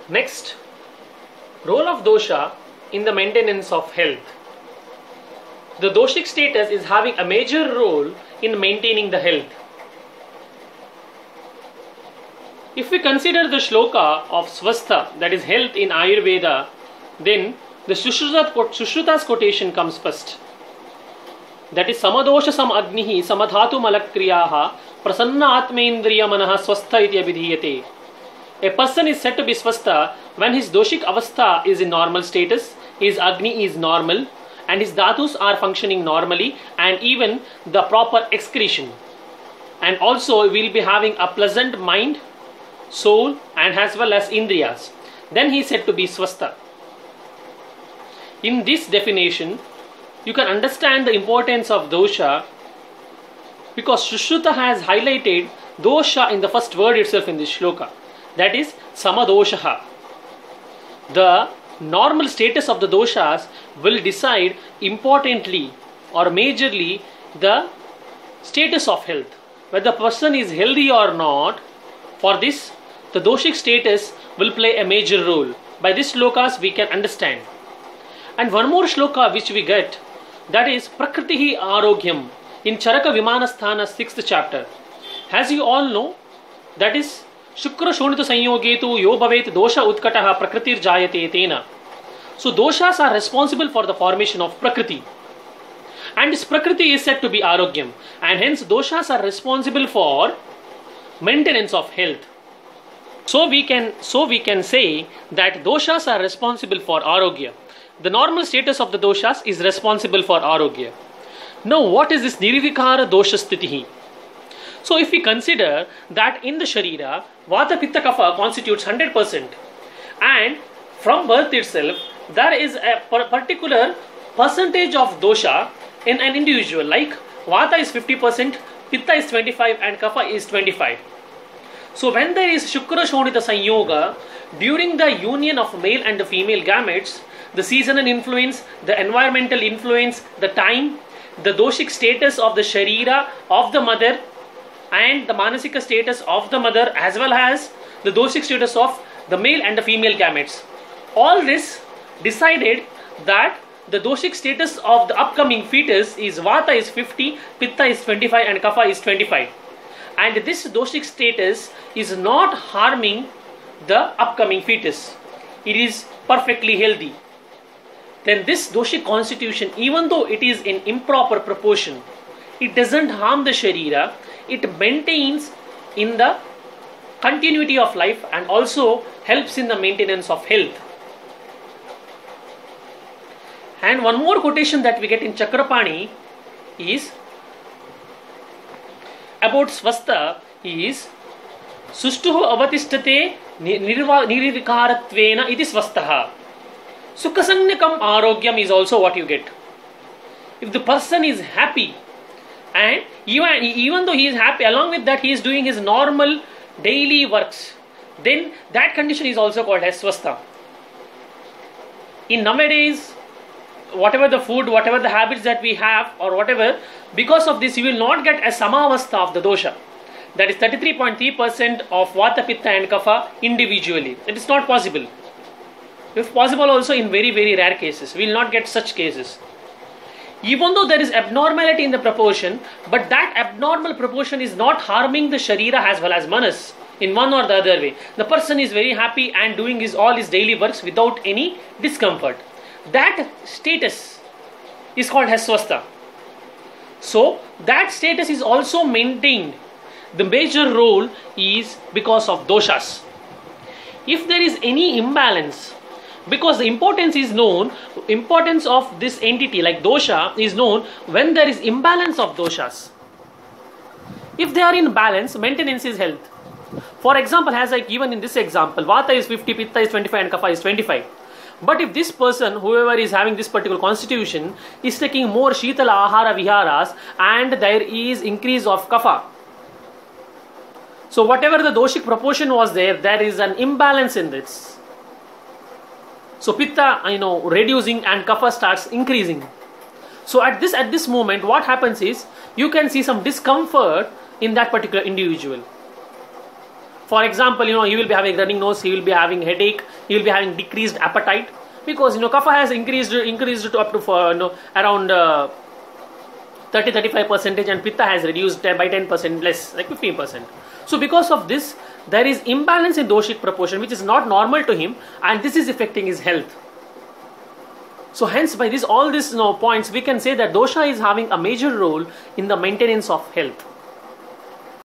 Next, role of dosha in the maintenance of health. The doshic status is having a major role in maintaining the health. If we consider the shloka of swastha, that is health in Ayurveda, then the Sushruta's quotation comes first. That is samadosha sam agnihi samadhatu malakriyaha prasanna atmendriya manaha swastha iti abhidhiyate. A person is said to be swastha when his doshik avastha is in normal status, his agni is normal, and his dhatus are functioning normally, and even the proper excretion. And also will be having a pleasant mind, soul, and as well as indriyas. Then he is said to be swastha. In this definition, you can understand the importance of dosha because Sushruta has highlighted dosha in the first word itself in this shloka. That is samadoshaha. The normal status of the doshas will decide importantly or majorly the status of health. Whether the person is healthy or not, for this the doshic status will play a major role. By this shlokas we can understand. And one more shloka which we get, that is Prakritihi Arogyam in Charaka Vimanasthana 6th chapter. As you all know, that is Shukra Shonita Sanyogetu Yo Bhavet Dosha Utkataha Prakritir Jayate Tena. So doshas are responsible for the formation of Prakriti. And this Prakriti is said to be Arogyam. And hence doshas are responsible for maintenance of health. So we can say that doshas are responsible for Arogya. The normal status of the doshas is responsible for Arogya. Now what is this Nirvikara Dosha Sthitihi? So if we consider that in the Sharira, Vata Pitta Kapha constitutes 100%, and from birth itself there is a particular percentage of dosha in an individual, like Vata is 50%, Pitta is 25% and Kapha is 25%. So when there is Shukra Shonita Sanyoga, during the union of male and the female gametes, the seasonal influence, the environmental influence, the time, the doshic status of the Sharira of the mother and the manasika status of the mother, as well as the doshic status of the male and the female gametes. All this decided that the doshic status of the upcoming fetus is Vata is 50, Pitta is 25 and Kapha is 25. And this doshic status is not harming the upcoming fetus. It is perfectly healthy. Then this doshic constitution, even though it is in improper proportion, it doesn't harm the Sharira. It maintains in the continuity of life and also helps in the maintenance of health. And one more quotation that we get in Chakrapani is about swastha is Sushtuhu avatistate nirvikaaratvena iti swastaha. Sukhasanyakam arogyam is also what you get. If the person is happy, and even though he is happy, along with that he is doing his normal daily works, then that condition is also called as swastha. In nowadays, whatever the food, whatever the habits that we have or whatever, because of this you will not get a samavastha of the dosha. That is 33.3% of Vata, Pitta and Kapha individually. It is not possible. If possible also in very very rare cases. We will not get such cases. Even though there is abnormality in the proportion, but that abnormal proportion is not harming the Sharira as well as Manas in one or the other way. The person is very happy and doing all his daily works without any discomfort. That status is called as swastha. So that status is also maintained. The major role is because of doshas. If there is any imbalance, because the importance is known, importance of this entity like dosha is known when there is imbalance of doshas. If they are in balance, maintenance is health. For example, as I given in this example, Vata is 50, Pitta is 25 and Kapha is 25. But if this person, whoever is having this particular constitution, is taking more Shitala Ahara Viharas and there is increase of Kapha, so whatever the doshic proportion was there is an imbalance in this. So Pitta, reducing and Kapha starts increasing. So at this moment, what happens is, you can see some discomfort in that particular individual. For example, he will be having running nose, he will be having headache, he will be having decreased appetite, because kapha has increased to up to around 30-35%, and pitta has reduced by 10% less, like 15%. So because of this, there is imbalance in doshic proportion, which is not normal to him, and this is affecting his health. So hence, by all these points, we can say that dosha is having a major role in the maintenance of health.